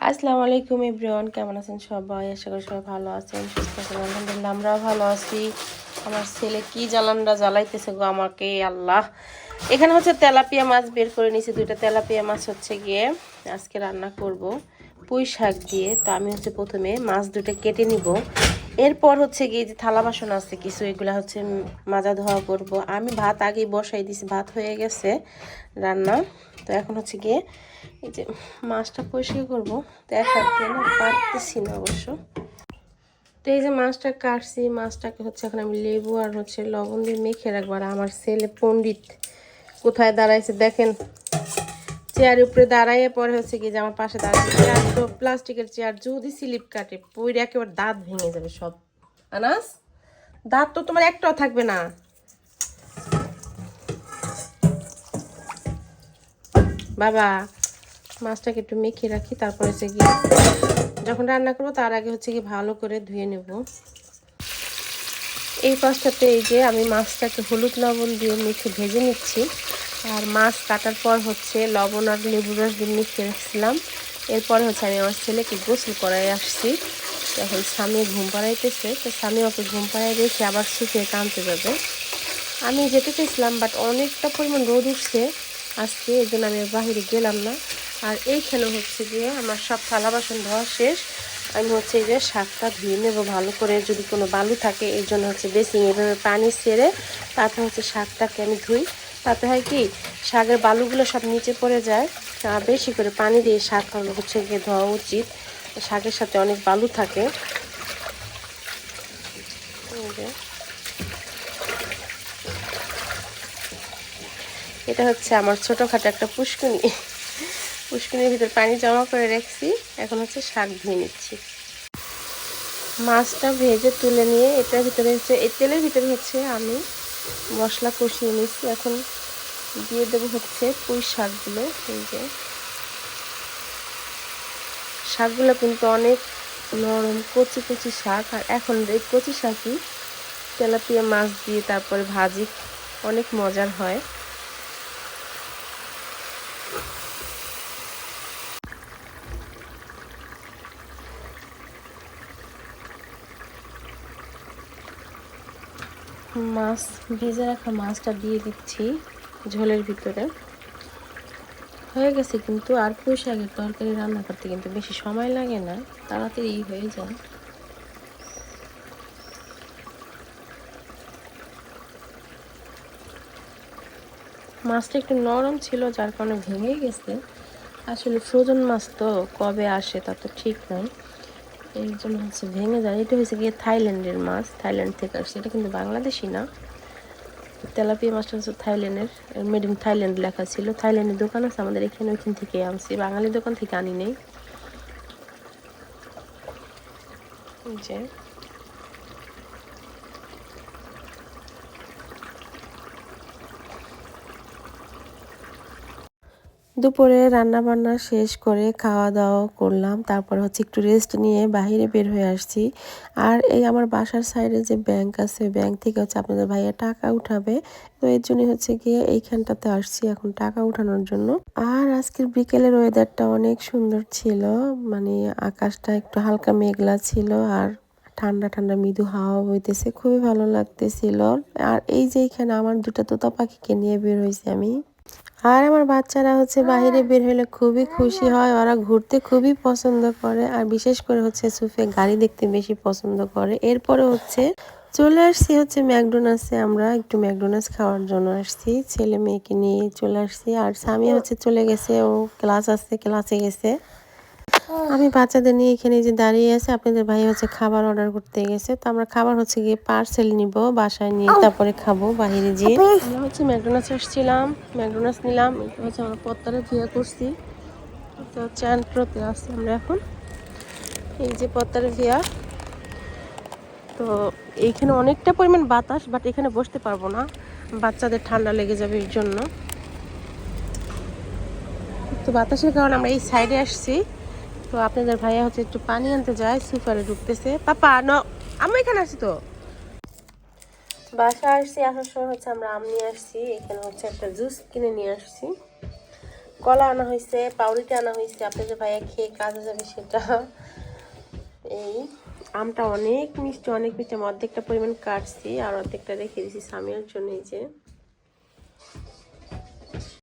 আসসালামু আলাইকুম এভরিওয়ান, কেমন আছেন সবাই? আশা করি সবাই ভালো আছেন, সুস্থ আছেন। আলহামদুলিল্লাহ আমরাও ভালো আছি। আমার ছেলে কি জ্বালানটা জ্বালাইতেছে গো আমাকে, আল্লাহ। এখানে হচ্ছে তেলাপিয়া মাছ বের করে নিয়েছি, দুইটা তেলাপিয়া মাছ হচ্ছে গিয়ে আজকে রান্না করব পুঁই শাক দিয়ে। তো আমি হচ্ছে প্রথমে মাছ দুটো কেটে নিব, এরপর হচ্ছে গিয়ে যে থালা বাসন আছে কিছু, এগুলা হচ্ছে মাজা ধোয়া করব। আমি ভাত আগেই বসাই দিছি, ভাত হয়ে গেছে রান্না। তো এখন হচ্ছে গিয়ে এই যে মাছটা পরিষ্কার করবো, তো এক হাত দিয়ে না পারতেছি না অবশ্য। তো এই যে মাছটা কাটছি, মাছটাকে হচ্ছে এখন আমি লেবু আর হচ্ছে লবণ দিয়ে মেখে রাখবো। আর আমার ছেলে পণ্ডিত কোথায় দাঁড়াইছে দেখেন, চেয়ারের উপরে দাঁড়াইয়ে পরে হচ্ছে কি যে আমার পাশে দাঁড়াচ্ছে। চেয়ার তো প্লাস্টিকের চেয়ার, যদি স্লিপ কাটে পইরে একেবারে দাঁত ভেঙে যাবে সব। আনাস, দাঁত তো তোমার একটাও থাকবে না বাবা। মাছটাকে একটু মেখে রাখি, তারপর হচ্ছে গিয়ে যখন রান্না করবো তার আগে হচ্ছে কি ভালো করে ধুয়ে নেব। এই পাশটাতে এই যে আমি মাছটাকে হলুদ লবণ দিয়ে মেখে ভেজে নিচ্ছি। আর মাছ কাটার পর হচ্ছে লবণ আর লেবু রস দিয়ে মেখে রাখছিলাম। এরপরে হচ্ছে আমি আমার ছেলেকে গোসল করাই আসছি। এখন স্বামী ঘুম পাড়াইতেছে, তো স্বামী ওকে ঘুম পাড়াই রেখে আবার শুকিয়ে টানতে যাবে। আমি যেতে চেয়েছিলাম, বাট অনেকটা পরিমাণ রোদ উঠছে আজকে, এই জন্য আমি বাহিরে গেলাম না। আর এইখানে হচ্ছে গিয়ে আমার সব থালা বাসন ধোয়া শেষ। আমি হচ্ছে এই যে শাকটা ধুয়ে নেবো ভালো করে, যদি কোনো বালু থাকে এই জন্য হচ্ছে বেসিং এভাবে পানি ছেড়ে তারপর হচ্ছে শাকটাকে আমি ধুই। তাতে হয় কি, শাকের বালুগুলো সব নিচে পড়ে যায়। আর বেশি করে পানি দিয়ে শাক হচ্ছে গিয়ে ধোয়া উচিত, শাকের সাথে অনেক বালু থাকে। এটা হচ্ছে আমার ছোটোখাটো একটা পুষ্কুনি, পুষ্কুনির ভিতর পানি জমা করে রাখছি। এখন হচ্ছে শাক ধুয়ে নিচ্ছি। মাছটা ভেজে তুলে নিয়ে এটার ভিতরে হচ্ছে, এই তেলের ভিতরে হচ্ছে আমি মশলা কষিয়ে নিচ্ছি। এখন দিয়ে দেবো হচ্ছে পুঁই শাকগুলো। এই যে শাকগুলো কিন্তু অনেক নরম কচি কচি শাক, আর এখন এই কচি শাকই তেলাপিয়া মাছ দিয়ে তারপরে ভাজি অনেক মজার হয়। মাছ ভেজে রাখা মাছটা দিয়ে দিচ্ছি ঝোলের ভিতরে। হয়ে গেছে কিন্তু, আর পুঁই শাকের তরকারি রান্না করতে কিন্তু বেশি সময় লাগে না, তাড়াতাড়ি হয়ে যায়। মাছটা একটু নরম ছিল যার কারণে ভেঙে গেছে। আসলে ফ্রোজেন মাছ তো কবে আসে তা তো ঠিক নাই, এই জন্য হচ্ছে ভেঙে যায়। এটা হচ্ছে গিয়ে থাইল্যান্ডের মাছ, থাইল্যান্ড থেকে আসছে, এটা কিন্তু বাংলাদেশি না। তেলাপিয়া মাছটা হচ্ছে থাইল্যান্ডের, মেড ইন থাইল্যান্ড লেখা ছিল। থাইল্যান্ডের দোকান আছে আমাদের এখানে, ওইখান থেকে আনছি, বাঙালি দোকান থেকে আনি নেই। যে দুপুরে রান্না বান্না শেষ করে খাওয়া দাওয়া করলাম, তারপর হচ্ছে একটু রেস্ট নিয়ে বাইরে বের হয়ে আসছি। আর এই আমার বাসার সাইডে যে ব্যাংক আছে, ব্যাংক থেকে হচ্ছে আপনাদের ভাইয়া টাকা উঠাবে, তো এর জন্য হচ্ছে গিয়ে এইখানটাতে আসছি এখন টাকা উঠানোর জন্য। আর আজকের বিকেলের ওয়েদারটা অনেক সুন্দর ছিল, মানে আকাশটা একটু হালকা মেঘলা ছিল আর ঠান্ডা ঠান্ডা মৃদু হাওয়া বইতেছে, খুবই ভালো লাগতেছিল। আর এই যে এখানে আমার দুটো তোতা পাখিকে নিয়ে বের হয়েছি আমি। আর আমার বাচ্চারা হচ্ছে বাইরে বের হলে খুবই খুশি হয়, ওরা ঘুরতে খুবই পছন্দ করে, আর বিশেষ করে হচ্ছে সুফে গাড়ি দেখতে বেশি পছন্দ করে। এরপরে হচ্ছে চলে আসছি হচ্ছে ম্যাকডোনাল্ডসে, আমরা একটু ম্যাকডোনাল্ডস খাওয়ার জন্য আসছি, ছেলে মেয়েকে নিয়ে চলে আসছি। আর স্বামী হচ্ছে চলে গেছে, ও ক্লাস আছে, ক্লাসে গেছে। আমি বাচ্চাদের নিয়ে এখানে যে দাঁড়িয়ে আছে, আপনাদের ভাই হচ্ছে খাবার অর্ডার করতে গেছে, তো আমরা খাবার হচ্ছে গিয়ে পার্সেল নিব, বাসায় নিয়ে তারপরে খাবো বাইরে যেয়ে। আমরা হচ্ছে ম্যাকডোনাল্ডস আসছিলাম, ম্যাকডোনাল্ডস নিলাম। এটা হচ্ছে আমরা পত্তারে ভিয়া করছি, এটা হচ্ছে অ্যান্ট্রোতে আসছি আমরা এখন। এই যে পত্তারে ভিয়া, তো এইখানে অনেকটা পরিমাণ বাতাস, বাট এখানে বসতে পারবো না, বাচ্চাদের ঠান্ডা লেগে যাবে এর জন্য। তো বাতাসের কারণে আমরা এই সাইডে আসছি। তো আপনাদের ভাইয়া হচ্ছে একটু পানি আনতে যায়, সুপারে ঢুকতেছে। পাপা ন, আমি এখানে আসছি তো। বাসা আসছি, আসার সময় হচ্ছে আমরা আম নিয়ে আসছি, এখানে হচ্ছে একটা জুস কিনে নিয়ে আসছি। কলা আনা হয়েছে, পাউরুটি আনা হয়েছে, আপনাদের ভাইয়া খেয়ে কাজে যাবে সেটা। এই আমটা অনেক মিষ্টি, অনেক মিষ্টি। আমি অর্ধেকটা পরিমাণ কাটছি আর অর্ধেকটা রেখে দিয়েছি সামিয়ার জন্য। এই যে